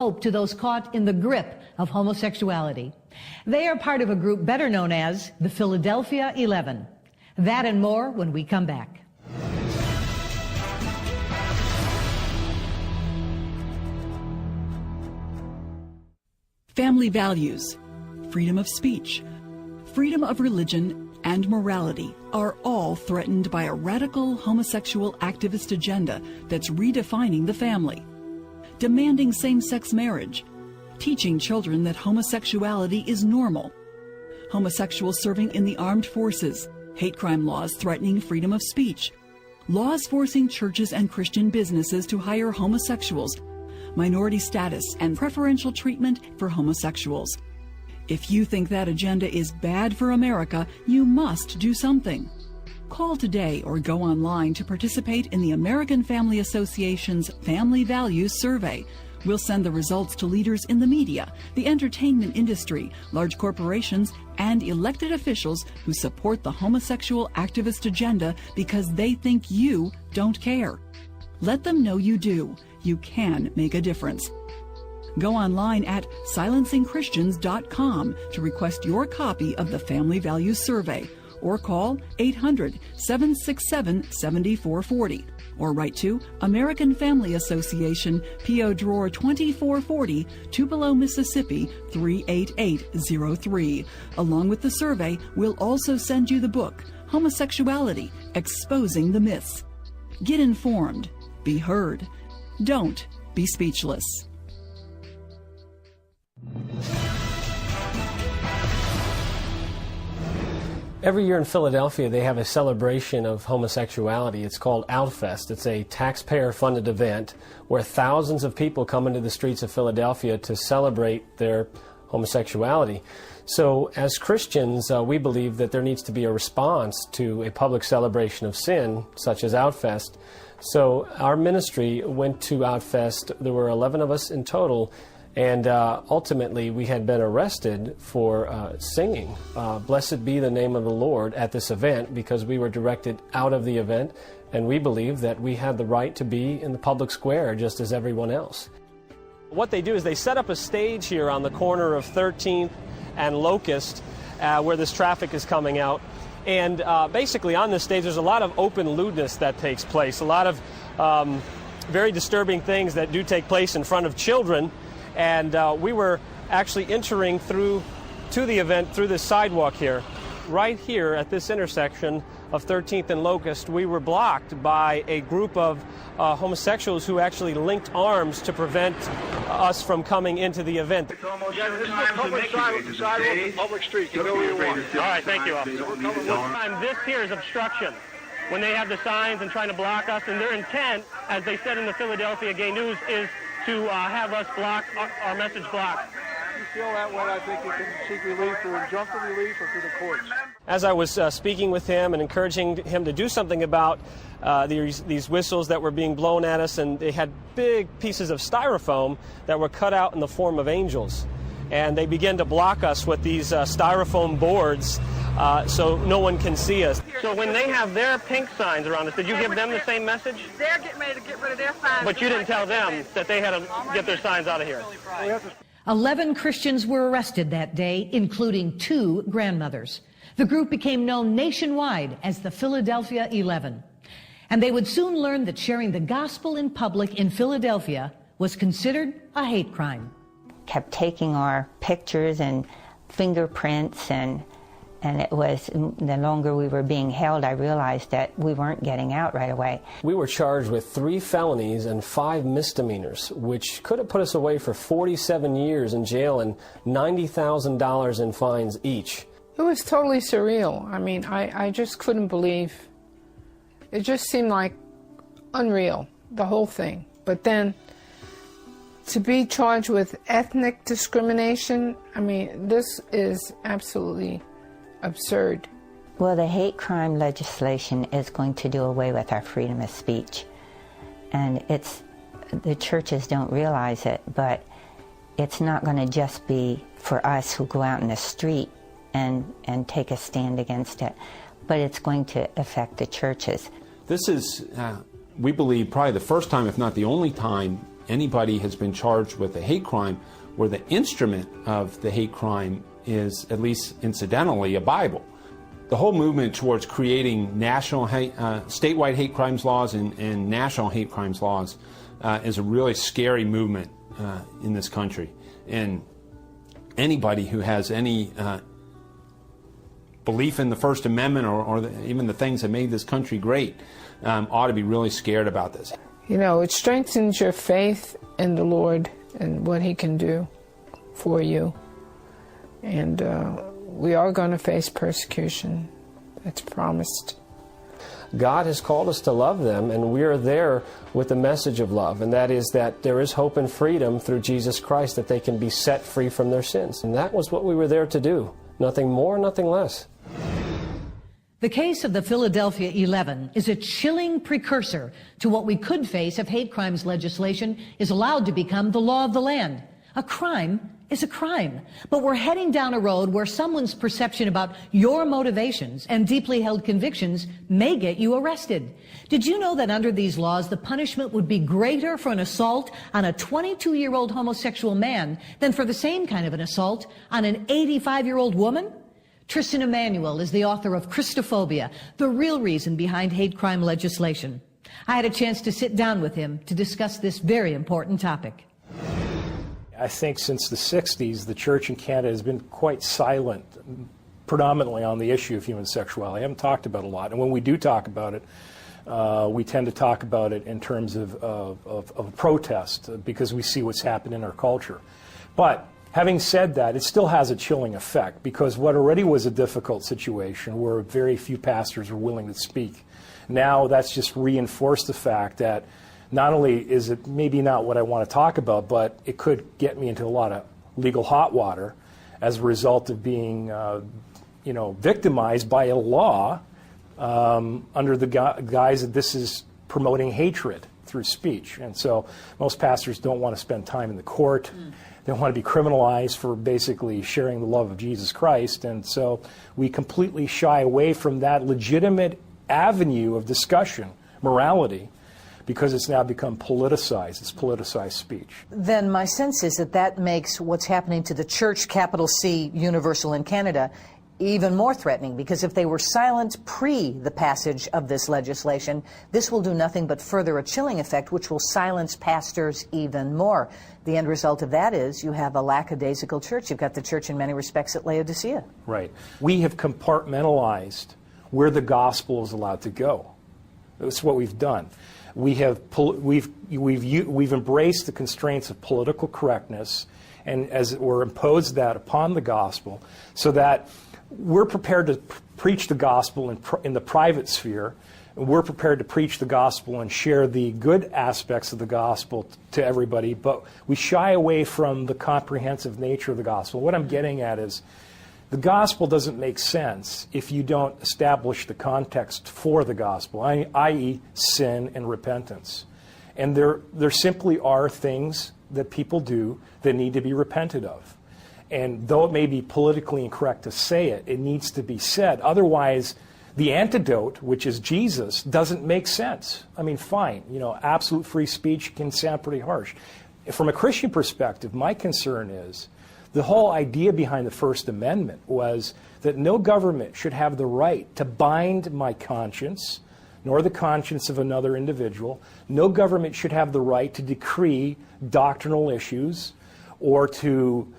hope to those caught in the grip of homosexuality. They are part of a group better known as the Philadelphia 11. That and more when we come back. Family values, freedom of speech, freedom of religion, and morality are all threatened by a radical homosexual activist agenda that's redefining the family, demanding same-sex marriage, teaching children that homosexuality is normal, homosexuals serving in the armed forces, hate crime laws threatening freedom of speech, laws forcing churches and Christian businesses to hire homosexuals, minority status, and preferential treatment for homosexuals. If you think that agenda is bad for America, you must do something. Call today or go online to participate in the American Family Association's Family Values Survey. We'll send the results to leaders in the media, the entertainment industry, large corporations, and elected officials who support the homosexual activist agenda because they think you don't care. Let them know you do. You can make a difference. Go online at silencingchristians.com to request your copy of the Family Values Survey, or call 800-767-7440, or write to American Family Association, P.O. Drawer 2440, Tupelo, Mississippi 38803. Along with the survey, we'll also send you the book, Homosexuality, Exposing the Myths. Get informed. Be heard. Don't be speechless. Every year in Philadelphia, they have a celebration of homosexuality. It's called Outfest. It's a taxpayer-funded event where thousands of people come into the streets of Philadelphia to celebrate their homosexuality. So as Christians, we believe that there needs to be a response to a public celebration of sin, such as Outfest. So our ministry went to Outfest. There were 11 of us in total. And ultimately, we had been arrested for singing Blessed Be the Name of the Lord at this event because we were directed out of the event, and we believe that we had the right to be in the public square just as everyone else. What they do is they set up a stage here on the corner of 13th and Locust where this traffic is coming out. And basically on this stage, there's a lot of open lewdness that takes place, a lot of very disturbing things that do take place in front of children. And we were actually entering to the event through this sidewalk here. Right here at this intersection of 13th and Locust, we were blocked by a group of homosexuals who actually linked arms to prevent us from coming into the event. Yeah, this is a public street. You know where you want. All right, thank you, officer. This here is obstruction. When they have the signs and trying to block us, and their intent, as they said in the Philadelphia Gay News, is to have us block our message blocked. If you feel that way, I think you can seek relief through injunctive relief or through the courts. As I was speaking with him and encouraging him to do something about these whistles that were being blown at us, and they had big pieces of styrofoam that were cut out in the form of angels. And they began to block us with these styrofoam boards so no one can see us. So when they have their pink signs around us, did you give them the same message? They're getting ready to get rid of their signs. But you didn't tell them that they had to get their signs out of here. 11 Christians were arrested that day, including 2 grandmothers. The group became known nationwide as the Philadelphia 11. And they would soon learn that sharing the gospel in public in Philadelphia was considered a hate crime. Kept taking our pictures and fingerprints, and it was, the longer we were being held, I realized that we weren't getting out right away. We were charged with 3 felonies and 5 misdemeanors, which could have put us away for 47 years in jail and $90,000 in fines each. It was totally surreal. I mean, I just couldn't believe. It just seemed like unreal, the whole thing. But then to be charged with ethnic discrimination, I mean, this is absolutely absurd. Well, the hate crime legislation is going to do away with our freedom of speech. And the churches don't realize it, but it's not going to just be for us who go out in the street and take a stand against it, but it's going to affect the churches. This is, we believe, probably the first time, if not the only time, anybody has been charged with a hate crime where the instrument of the hate crime is, at least incidentally, a Bible. The whole movement towards creating statewide hate crimes laws and national hate crimes laws is a really scary movement in this country. And anybody who has any belief in the First Amendment or even the things that made this country great ought to be really scared about this. You know, it strengthens your faith in the Lord and what He can do for you. And we are going to face persecution. That's promised. God has called us to love them, and we are there with the message of love, and that is that there is hope and freedom through Jesus Christ, that they can be set free from their sins. And that was what we were there to do. Nothing more, nothing less. The case of the Philadelphia 11 is a chilling precursor to what we could face if hate crimes legislation is allowed to become the law of the land. A crime is a crime, but we're heading down a road where someone's perception about your motivations and deeply held convictions may get you arrested. Did you know that under these laws, the punishment would be greater for an assault on a 22-year-old homosexual man than for the same kind of an assault on an 85-year-old woman? Tristan Emanuel is the author of Christophobia, the real reason behind hate crime legislation. I had a chance to sit down with him to discuss this very important topic. I think since the 60s, the church in Canada has been quite silent, predominantly on the issue of human sexuality. I haven't talked about it a lot. And when we do talk about it, we tend to talk about it in terms of protest, because we see what's happened in our culture. But having said that, it still has a chilling effect, because what already was a difficult situation where very few pastors were willing to speak, now that's just reinforced the fact that not only is it maybe not what I want to talk about, but it could get me into a lot of legal hot water as a result of being, victimized by a law under the guise that this is promoting hatred through speech. And so most pastors don't want to spend time in the court. They don't want to be criminalized for basically sharing the love of Jesus Christ. And so we completely shy away from that legitimate avenue of discussion, morality, because it's now become politicized. It's politicized speech. Then my sense is that that makes what's happening to the church, capital C, universal in Canada, even more threatening, because if they were silent pre the passage of this legislation, this will do nothing but further a chilling effect, which will silence pastors even more. The end result of that is you have a lackadaisical church. You've got the church in many respects at Laodicea. Right. We have compartmentalized where the gospel is allowed to go. That's what we've done. We've embraced the constraints of political correctness, and as it were, imposed that upon the gospel, so that we're prepared to preach the gospel in the private sphere. We're prepared to preach the gospel and share the good aspects of the gospel to everybody, but we shy away from the comprehensive nature of the gospel. What I'm getting at is the gospel doesn't make sense if you don't establish the context for the gospel, i.e. sin and repentance. And there simply are things that people do that need to be repented of. And though it may be politically incorrect to say it, it needs to be said. Otherwise, the antidote, which is Jesus, doesn't make sense. I mean, fine, absolute free speech can sound pretty harsh. From a Christian perspective, my concern is the whole idea behind the First Amendment was that no government should have the right to bind my conscience, nor the conscience of another individual. No government should have the right to decree doctrinal issues or to